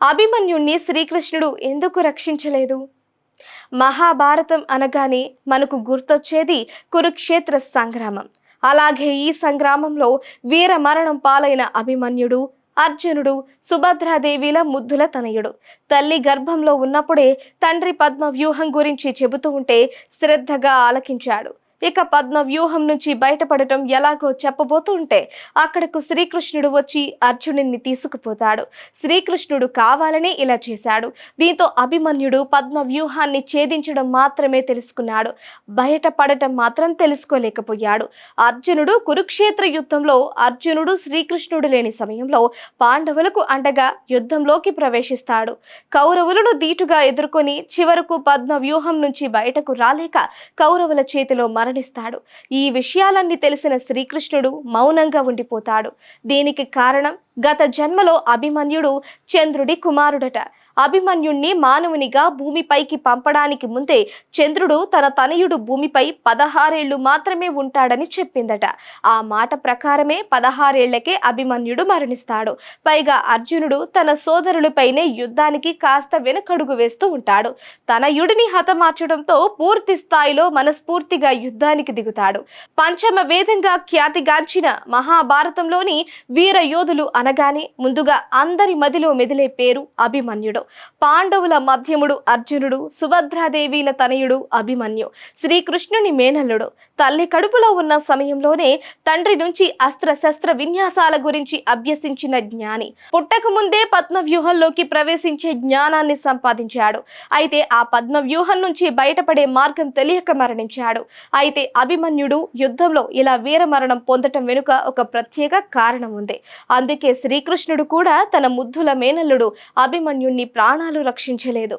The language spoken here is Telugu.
అభిమన్యుణ్ణి శ్రీకృష్ణుడు ఎందుకు రక్షించలేదు? మహాభారతం అనగానే మనకు గుర్తొచ్చేది కురుక్షేత్ర సంగ్రామం. అలాగే ఈ సంగ్రామంలో వీర మరణం పాలైన అభిమన్యుడు, అర్జునుడు సుభద్రాదేవిల ముద్దుల తనయుడు. తల్లి గర్భంలో ఉన్నప్పుడే తండ్రి పద్మ వ్యూహం గురించి చెబుతూ ఉంటే శ్రద్ధగా ఆలకించాడు. ఇక పద్మ వ్యూహం నుంచి బయటపడటం ఎలాగో చెప్పబోతూ ఉంటే అక్కడకు శ్రీకృష్ణుడు వచ్చి అర్జునుడిని తీసుకుపోతాడు. శ్రీకృష్ణుడు కావాలని ఇలా చేశాడు. దీంతో అభిమన్యుడు పద్మ వ్యూహాన్ని ఛేదించడం మాత్రమే తెలుసుకున్నాడు, బయటపడటం మాత్రం తెలుసుకోలేకపోయాడు. అర్జునుడు కురుక్షేత్ర యుద్ధంలో అర్జునుడు శ్రీకృష్ణుడు లేని సమయంలో పాండవులకు అండగా యుద్ధంలోకి ప్రవేశిస్తాడు. కౌరవులను ధీటుగా ఎదుర్కొని చివరకు పద్మ వ్యూహం నుంచి బయటకు రాలేక కౌరవుల చేతిలో మరణిస్తాడు. ఈ విషయాలన్నీ తెలిసిన శ్రీకృష్ణుడు మౌనంగా ఉండిపోతాడు. దీనికి కారణం గత జన్మలో అభిమన్యుడు చంద్రుడి కుమారుడట. అభిమన్యుణ్ణి మానవునిగా భూమిపైకి పంపడానికి ముందే చంద్రుడు తన తనయుడు భూమిపై 16 ఏళ్లు మాత్రమే ఉంటాడని చెప్పిందట. ఆ మాట ప్రకారమే 16 ఏళ్లకే అభిమన్యుడు మరణిస్తాడు. పైగా అర్జునుడు తన సోదరులపైనే యుద్ధానికి కాస్త వెనుకడుగు వేస్తూ ఉంటాడు. తనయుడిని హతమార్చడంతో పూర్తి స్థాయిలో మనస్ఫూర్తిగా యుద్ధానికి దిగుతాడు. పంచమ వేదంగా ఖ్యాతిగాంచిన మహాభారతంలోని వీర యోధులు అనగానే ముందుగా అందరి మదిలో మెదిలే పేరు అభిమన్యుడు. పాండవుల మధ్యముడు అర్జునుడు, సుభద్రాదేవిల తనయుడు అభిమన్యు, శ్రీకృష్ణుని మేనల్లుడు. తల్లి కడుపులో ఉన్న సమయంలోనే తండ్రి నుంచి అస్త్ర శస్త్ర విన్యాసాల గురించి అభ్యసించిన జ్ఞాని. పుట్టక ముందే పద్మవ్యూహంలోకి ప్రవేశించే జ్ఞానాన్ని సంపాదించాడు. అయితే ఆ పద్మవ్యూహం నుంచి బయటపడే మార్గం తెలియక మరణించాడు. అయితే అభిమన్యుడు యుద్ధంలో ఇలా వీరమరణం పొందటం వెనుక ఒక ప్రత్యేక కారణం ఉంది. అందుకే శ్రీకృష్ణుడు కూడా తన ముద్దుల మేనల్లుడు అభిమన్యుణ్ణి ప్రాణాలు రక్షించలేదు.